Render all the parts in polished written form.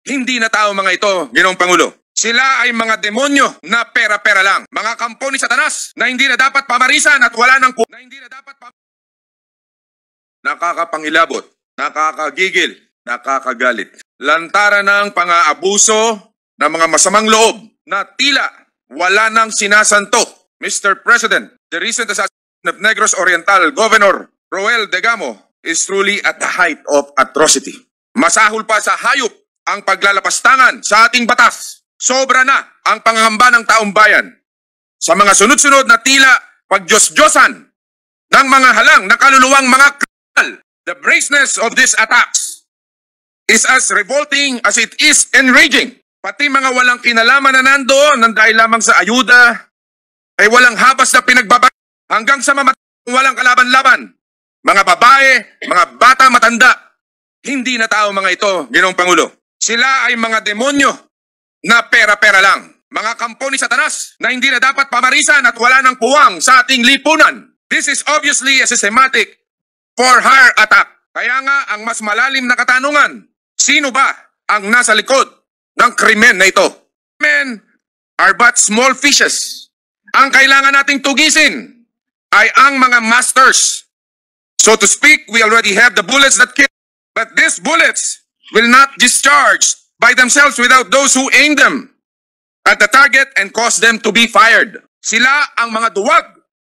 Hindi na tao mga ito, Ginoong Pangulo. Sila ay mga demonyo na pera-pera lang. Mga kampo ni Satanas na hindi na dapat pamarisan at wala nang nakakapangilabot, nakakagigil, nakakagalit. Lantaran ng pang-aabuso ng mga masamang loob na tila wala nang sinasanto. Mr. President, the recent assassination of Negros Oriental Governor Roel Degamo is truly at the height of atrocity. Masahol pa sa hayop ang paglalapastangan sa ating batas. Sobra na ang pangangamba ng taong bayan. Sa mga sunod-sunod na tila pagdiyos-diyosan ng mga halang na kaluluwang mga kriminal, the brazeness of these attacks is as revolting as it is enraging. Pati mga walang kinalaman na nandoon nang dahil lamang sa ayuda ay walang habas na pinagbabay hanggang sa mamatay walang kalaban-laban. Mga babae, mga bata, matanda. Hindi na tao mga ito, Ginoong Pangulo. Sila ay mga demonyo na pera-pera lang. Mga kampo ni Satanas na hindi na dapat pamarisan at wala ng puwang sa ating lipunan. This is obviously a systematic for-hire attack. Kaya nga ang mas malalim na katanungan, sino ba ang nasa likod ng krimen na ito? Men are but small fishes. Ang kailangan nating tugisin ay ang mga masters. So to speak, we already have the bullets that kill. But these bullets will not discharge by themselves without those who aim them at the target and cause them to be fired. Sila ang mga duwag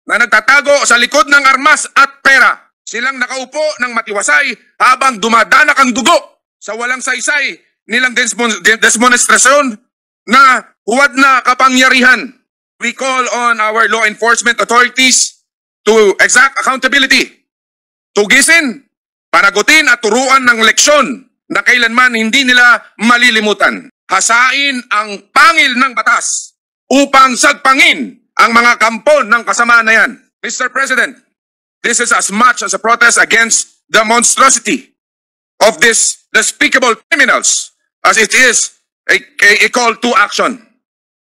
na nagtatago sa likod ng armas at pera. Silang nakaupo ng matiwasay habang dumadanak ang dugo sa walang saysay nilang demonstrasyon na huwad na kapangyarihan. We call on our law enforcement authorities to exact accountability. Tugisin, panagutin at turuan ng leksyon na kailanman hindi nila malilimutan. Hasain ang pangil ng batas upang sagpangin ang mga kampo ng kasamaan na yan. Mr. President, this is as much as a protest against the monstrosity of these despicable criminals as it is a call to action.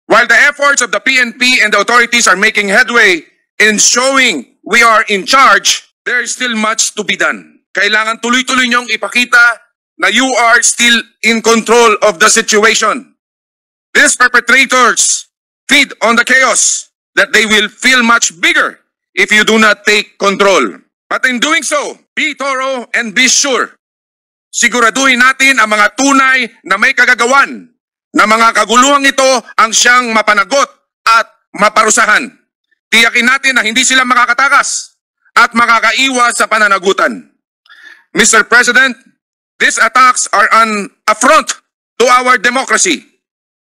While the efforts of the PNP and the authorities are making headway in showing we are in charge, there is still much to be done. Kailangan tuloy-tuloy niyong ipakita na you are still in control of the situation. These perpetrators feed on the chaos that they will feel much bigger if you do not take control. But in doing so, be thorough and be sure. Siguraduhin natin ang mga tunay na may kagagawan na mga kaguluhang ito ang siyang mapanagot at maparusahan. Tiyakin natin na hindi sila makakatakas at makakaiwas sa pananagutan. Mr. President, these attacks are an affront to our democracy.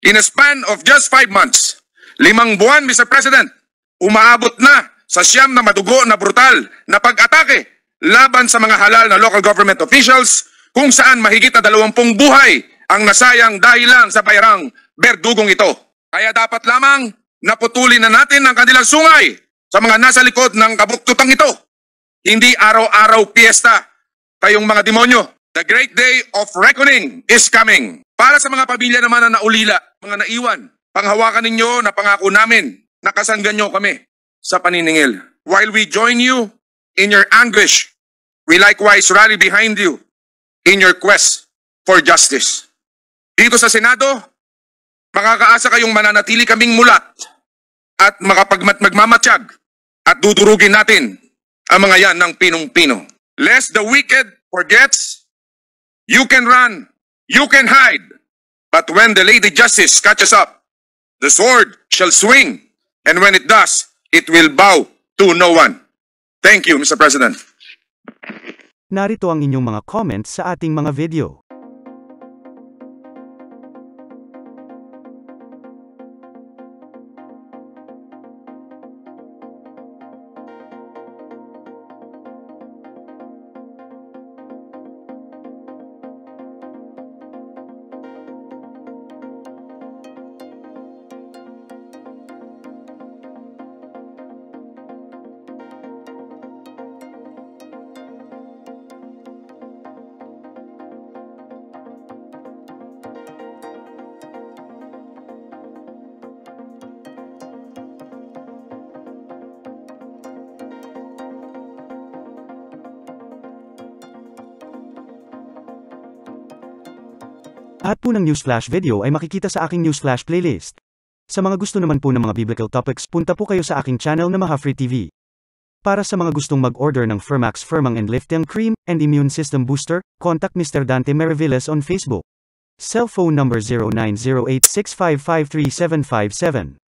In a span of just 5 months, 5 buwan, Mr. President, umaabot na sa siyam na madugo na brutal na pag-atake laban sa mga halal na local government officials kung saan mahigit na 20 buhay ang nasayang dahil lang sa bayarang berdugong ito. Kaya dapat lamang naputulin na natin ang kanilang sungay sa mga nasa likod ng kabuktutang ito. Hindi araw-araw piyesta kayong mga demonyo. The great day of reckoning is coming. Para sa mga pamilya naman na naulila, mga naiwan, panghawakan ninyo na pangako namin na kasanggan nyo kami sa paniningil. While we join you in your anguish, we likewise rally behind you in your quest for justice. Dito sa Senado, makakaasa kayong mananatili kaming mulat at magmamatsyag at dudurugin natin ang mga yan ng pinong-pino. Lest the wicked forgets, you can run, you can hide, but when the Lady Justice catches up, the sword shall swing, and when it does, it will bow to no one. Thank you, Mr. President. Narito ang inyong mga comments sa ating mga video. Lahat po ng Newsflash video ay makikita sa aking Newsflash playlist. Sa mga gusto naman po ng mga biblical topics, punta po kayo sa aking channel na Mahafree TV. Para sa mga gustong mag-order ng Fermax Firmang and Lifting Cream and Immune System Booster, contact Mr. Dante Meraviles on Facebook. Cell phone number 090865535757.